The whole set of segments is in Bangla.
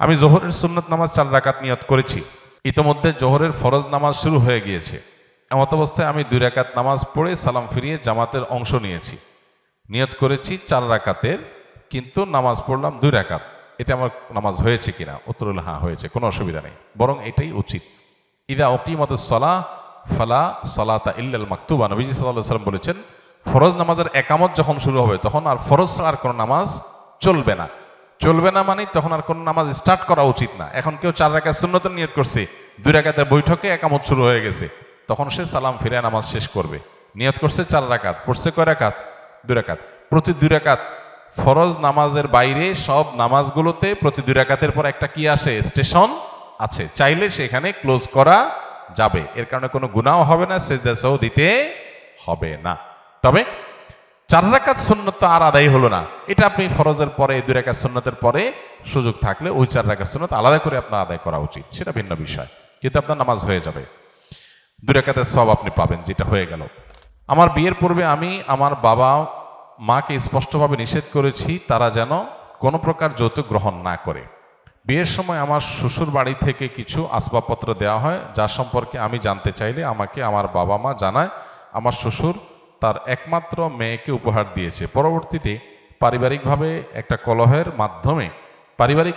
আমি জোহরের সুন্নত নামাজ 4 রাকাত নিয়ত করেছি, ইতোমধ্যে জোহরের ফরজ নামাজ শুরু হয়ে গিয়েছে। এমত অবস্থায় আমি 2 রাকাত নামাজ পড়ে সালাম ফিরিয়ে জামাতের অংশ নিয়েছি। নিয়ত করেছি 4 রাকাতের, কিন্তু নামাজ পড়লাম 2 রাকাত। এতে আমার নামাজ হয়েছে কিনা? উত্তর হলো হ্যাঁ হয়েছে, কোনো অসুবিধা নেই, বরং এটাই উচিত। ইদা উকিমাতুস সালাহ ফালা সালাতা ইল্লাল মাকতুবা, নবীজি সাল্লাল্লাহু আলাইহি ওয়াসাল্লাম বলেছেন, ফরজ নামাজের একামত যখন শুরু হবে তখন আর ফরজ ছাড়া আর কোনো নামাজ চলবে না। চলবে না মানে তখন আর কোনো নামাজ স্টার্ট করা উচিত না। এখন কেউ 4 রাকাত সুন্নতের নিয়ত করছে, 2 রাকাতের বৈঠকে একামত শুরু হয়ে গেছে, তখন সে সালাম ফিরে নামাজ শেষ করবে। নিয়ত করছে 4 রাকাত, পড়ছে কয় রাকাত? 2 রাকাত। প্রতি 2 রাকাত ফরজ নামাজের বাইরে সব নামাজগুলোতে প্রতি 2 রাকাতের পর একটা কি আসে? স্টেশন আছে, চাইলে সেখানে ক্লোজ করা যাবে। এর কারণে কোনো গুনাহ হবে না, সেজদা সাহু দিতে হবে না। তবে 4 রাকাত সুন্নত তো আর আদায় হলো না, এটা আপনি ফরজের পরে 2 রাকাত সুন্নতের পরে সুযোগ থাকলে ওই 4 রাকাত সুন্নত আলাদা করে আপনার আদায় করা উচিত, সেটা ভিন্ন বিষয়, কিন্তু আপনার নামাজ হয়ে যাবে, 2 রাকাতের সওয়াব আপনি পাবেন, যেটা হয়ে গেল। আমার বিয়ের পূর্বে আমি আমার বাবা মাকে স্পষ্টভাবে নিষেধ করেছি তারা যেন কোনো প্রকার যৌতুক গ্রহণ না করে। বিয়ের সময় আমার শ্বশুর বাড়ি থেকে কিছু আসবাবপত্র দেওয়া হয়, যা সম্পর্কে আমি জানতে চাইলে আমাকে আমার বাবা মা জানায় আমার শ্বশুর তার একমাত্র মেয়েকে উপহার দিয়েছে। পরবর্তীতে পারিবারিক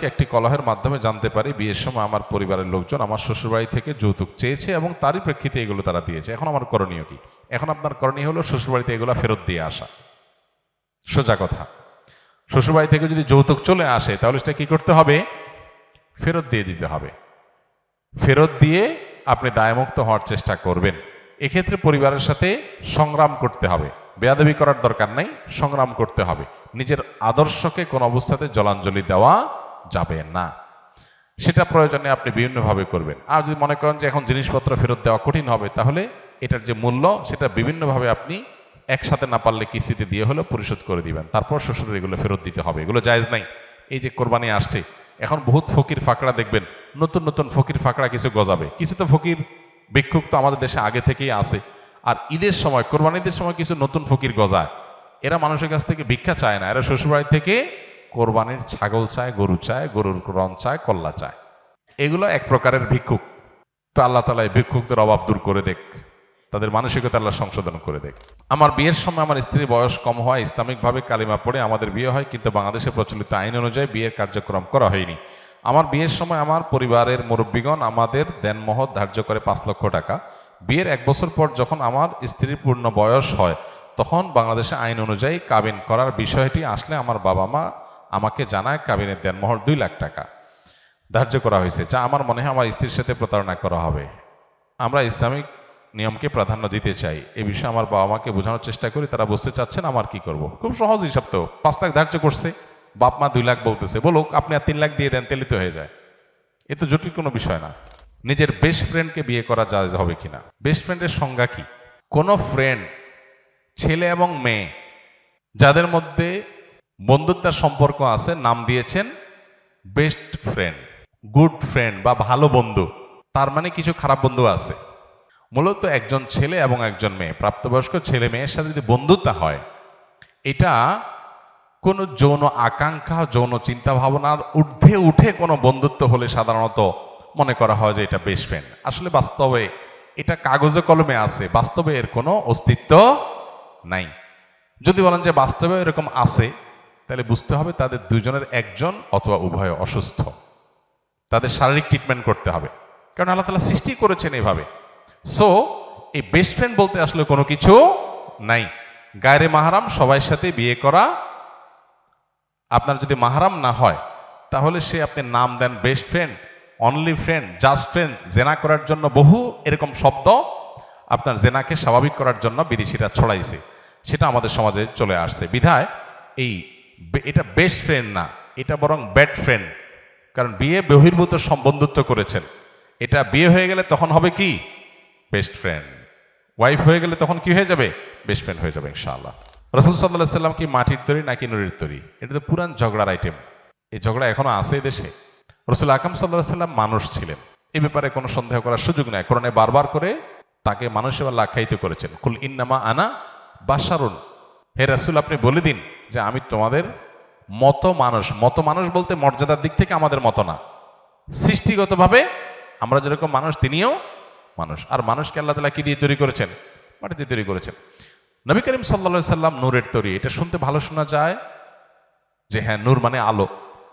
একটি কলহের মাধ্যমে জানতে পারি বিয়ের সময় আমার পরিবারের লোকজন আমার শ্বশুরবাড়ি থেকে যৌতুক চেয়েছে এবং তারই প্রেক্ষিতে এগুলো তারা দিয়েছে। এখন আমার করণীয় কি? এখন আপনার করণীয় হলো শ্বশুরবাড়িতে এগুলো ফেরত দিয়ে আসা। সোজা কথা, শ্বশুরবাড়ি থেকে যদি যৌতুক চলে আসে তাহলে সেটা কি করতে হবে? ফেরত দিয়ে দিতে হবে। ফেরত দিয়ে আপনি দায়মুক্ত হওয়ার চেষ্টা করবেন। এক্ষেত্রে পরিবারের সাথে সংগ্রাম করতে হবে, বেয়াদবি করার দরকার নাই, সংগ্রাম করতে হবে। নিজের আদর্শকে কোন অবস্থাতে জলাঞ্জলি দেওয়া যাবে না, সেটা প্রয়োজনে আপনি বিভিন্নভাবে করবেন। আর যদি মনে করেন যে এখন জিনিসপত্র ফেরত দেওয়া কঠিন হবে, তাহলে এটার যে মূল্য সেটা বিভিন্নভাবে আপনি একসাথে না পারলে কিস্তিতে দিয়ে হলেও পরিশোধ করে দিবেন, তারপর শ্বশুরের এগুলো ফেরত দিতে হবে। এগুলো জায়েজ নাই। এই যে কোরবানি আসছে, এখন বহুত ফকির ফাকড়া দেখবেন, নতুন নতুন ফকির ফাকড়া কিছু গজাবে। কিছু তো ফকির ভিক্ষুক তো আমাদের দেশে আগে থেকেই আছে, আর ঈদের সময়, কোরবানিদের সময় কিছু নতুন ফকির গজায়। এরা মানুষের কাছ থেকে ভিক্ষা চায় না, এরা শ্বশুরবাড়ি থেকে কোরবানির ছাগল চায়, গরু চায়, গরুর রণ চায়, কল্লা চায়। এগুলো এক প্রকারের ভিক্ষুক। তো আল্লাহ তাআলা এই ভিক্ষুকদের অভাব দূর করে দেখ, তাদের মানসিকতা আল্লাহ সংশোধন করে দেখ। আমার বিয়ের সময় আমার স্ত্রীর বয়স কম হয়, ইসলামিকভাবে কালিমা পড়ে আমাদের বিয়ে হয়, কিন্তু বাংলাদেশে প্রচলিত আইন অনুযায়ী বিয়ের কার্যক্রম করা হয়নি। আমার বিয়ের সময় আমার পরিবারের মুরব্বীগণ আমাদের দেনমোহর ধার্য করে 5 লক্ষ টাকা। বিয়ের 1 বছর পর যখন আমার স্ত্রীর পূর্ণ বয়স হয়, তখন বাংলাদেশে আইন অনুযায়ী কাবিন করার বিষয়টি আসলে আমার বাবা মা আমাকে জানায় কাবিনের দেনমোহর 2 লাখ টাকা ধার্য করা হয়েছে, যা আমার মনে হয় আমার স্ত্রীর সাথে প্রতারণা করা হবে। আমরা ইসলামিক নিয়মকে প্রাধান্য দিতে চাই। এই বিষয়ে আমার বাবা মাকে বোঝানোর চেষ্টা করি, তারা বুঝতে চাচ্ছেন, আমার কি করব? খুব সহজ হিসাব তো, 5 লাখ ধার্য করছে, বাপ মা 2 লাখ বলতেছে, বলুক, আপনি আর 3 লাখ দিয়ে দেন, তেলিত হয়ে যায়। এ তো জটিল কোনো বিষয় না। নিজের বেস্ট ফ্রেন্ডকে বিয়ে করা জায়েজ হবে কিনা? বেস্ট ফ্রেন্ডের সংজ্ঞা কি? কোন ফ্রেন্ড, ছেলে এবং মেয়ে যাদের মধ্যে বন্ধুত্বের সম্পর্ক আছে, নাম দিয়েছেন বেস্ট ফ্রেন্ড, গুড ফ্রেন্ড বা ভালো বন্ধু। তার মানে কিছু খারাপ বন্ধু আছে। মূলত একজন ছেলে এবং একজন মেয়ে, প্রাপ্তবয়স্ক ছেলে মেয়ের সাথে যদি বন্ধুত্ব হয়, এটা কোনো যৌন আকাঙ্ক্ষা, যৌন চিন্তা ভাবনার ঊর্ধ্বে উঠে কোনো বন্ধুত্ব হলে সাধারণত মনে করা হয় যে এটা বেস্ট ফ্রেন্ড। আসলে বাস্তবে এটা কাগজে কলমে আছে, বাস্তবে এর কোনো অস্তিত্ব নাই। যদি বলেন যে বাস্তবে এরকম আছে, তাহলে বুঝতে হবে তাদের দুজনের একজন অথবা উভয় অসুস্থ, তাদের শারীরিক ট্রিটমেন্ট করতে হবে, কারণ আল্লাহ তাআলা সৃষ্টি করেছেন এইভাবে। সো এই বেস্ট ফ্রেন্ড বলতে আসলে কোনো কিছু নাই। গায়রে মাহরাম সবার সাথে বিয়ে করা, আপনার যদি মাহরাম না হয় তাহলে সে আপনি নাম দেন best friend, only friend, just friend. জেনা করার জন্য বহু এরকম শব্দ আপনার জেনাকে স্বাভাবিক করার জন্য বিদেশিরা ছড়াইছে, সেটা আমাদের সমাজে চলে আসছে। বিধায় এটা বেস্ট ফ্রেন্ড না, এটা বরং ব্যাড ফ্রেন্ড। কারণ বিয়ে বহির্ভূত বন্ধুত্ব করেছেন, এটা বিয়ে হয়ে গেলে তখন হবে কি? Best friend. ওয়াইফ হয়ে গেলে তখন কি হয়ে যাবে? বেস্ট ফ্রেন্ড হয়ে যাবে ইনশাআল্লাহ। রাসূল সাল্লাল্লাহু আলাইহি ওয়াসাল্লাম কি মাটির তৈরি নাকি নুড়ির তৈরি? এটা তো পুরান ঝগড়ার আইটেম। এই ঝগড়া এখনো আছে দেশে। রাসূল আকরাম সাল্লাল্লাহু আলাইহি ওয়াসাল্লাম মানুষ ছিলেন, এ ব্যাপারে কোনো সন্দেহ করার সুযোগ নাই। কোরআনে বারবার করে তাকে মানুষের বেলা আখ্যায়িত করেছেন, কুল ইন্নামা আনা বাশারুন, হে রাসূল আপনি বলে দিন যে আমি তোমাদের মতো মানুষ। মতো মানুষ বলতে মর্যাদার দিক থেকে আমাদের মতো না, সৃষ্টিগতভাবে আমরা যেরকম মানুষ, তিনিও মানুষ। আর মানুষকে আল্লাহ তাআলা কি দিয়ে তৈরি করেছেন? মাটি দিয়ে তৈরি করেছেন। নবী করিম সাল্লাল্লাহু আলাইহি সাল্লাম নূরের তৈরি। এটা শুনতে ভালো শোনা যায় যে হ্যাঁ, নূর মানে আলো।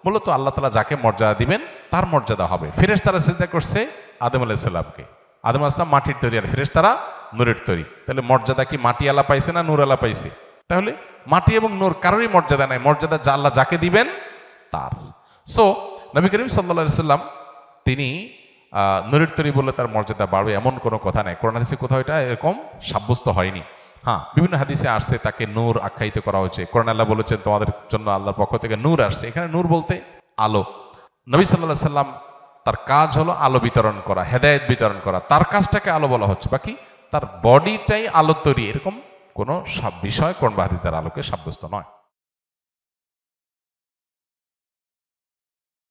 মূলত আল্লাহ তাআলা যাকে মর্যাদা দিবেন তার মর্যাদা হবে। ফেরেশতারা সিজদা করছে আদম আলাইহিস সালামকে। আদম আলাইহিস সালাম মাটির তৈরি, আর ফেরেশতারা নূরের তৈরি। তাহলে মর্যাদা কি মাটি আলা পাইছে না নূর আলা পাইছে? তাহলে মাটি এবং নূর কারোরই মর্যাদা নাই, মর্যাদা যা আল্লাহ যাকে দিবেন তার। সো নবী করিম সাল্লাল্লাহু আলাইহি সাল্লাম তিনি নূরের তৈরি বললে তার মর্যাদা বাড়বে এমন কোনো কথা নাই। কোরআন হাদিসে কোথাও এটা এরকম সাব্যস্ত হয়নি। হ্যাঁ, বিভিন্ন হাদিসে আসছে তাকে নূর আখ্যায়িত করা হয়েছে। কোরআন আল্লাহ বলেছেন তোমাদের জন্য আল্লাহর পক্ষ থেকে নূর আসছে। এখানে নূর বলতে আলো। নবী সাল্লাল্লাহু আলাইহি সাল্লাম তার কাজ হলো আলো বিতরণ করা, হেদায়েত বিতরণ করা। তার কাজটাকে আলো বলা হচ্ছে, বাকি তার বডিটাই আলো তৈরি, এরকম কোনো বিষয় কোরআন বা হাদিস দ্বারা আলোকে সাব্যস্ত নয়।